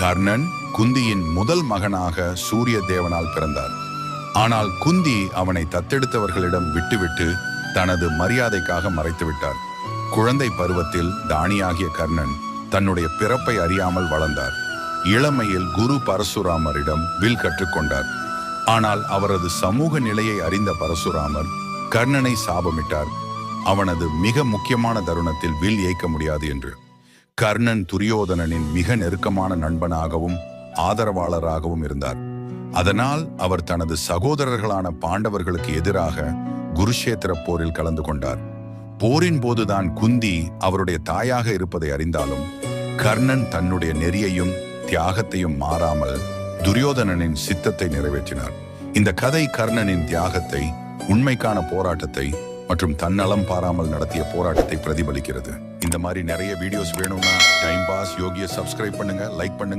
கர்ணன் குந்தியின் முதல் மகனாக சூரிய தேவனால் பிறந்தார். ஆனால் குந்தி அவனை தத்தெடுத்தவர்களிடம் விட்டுவிட்டு தனது மரியாதைக்காக மறைத்துவிட்டார். குழந்தை பருவத்தில் தானியாகிய கர்ணன் தன்னுடைய பிறப்பை அறியாமல் வளர்ந்தார். இளமையில் குரு பரசுராமரிடம் வில் கற்றுக்கொண்டார். ஆனால் அவரது சமூக நிலையை அறிந்த பரசுராமர் கர்ணனை சாபமிட்டார். அவனது மிக முக்கியமான தருணத்தில் வில் ஏய்க்க முடியாது என்று. கர்ணன் துரியோதனனின் மிக நெருக்கமான நண்பனாகவும் ஆதரவாளராகவும் இருந்தார். அதனால் அவர் தனது சகோதரர்களான பாண்டவர்களுக்கு எதிராக குருஷேத்திர போரில் கலந்து கொண்டார். போரின் போதுதான் குந்தி அவருடைய தாயாக இருப்பதை அறிந்தாலும் கர்ணன் தன்னுடைய நெறியையும் தியாகத்தையும் மாறாமல் துரியோதனனின் சித்தத்தை நிறைவேற்றினார். இந்த கதை கர்ணனின் தியாகத்தை, உண்மைக்கான போராட்டத்தை மற்றும் தன்னலம் பாராமல் நடத்திய போராட்டத்தை பிரதிபலிக்கிறது. இந்த மாதிரி நிறைய வீடியோஸ் வேணும்னா டைம் பாஸ் யோகியை சப்ஸ்கிரைப் பண்ணுங்க, லைக் பண்ணுங்க.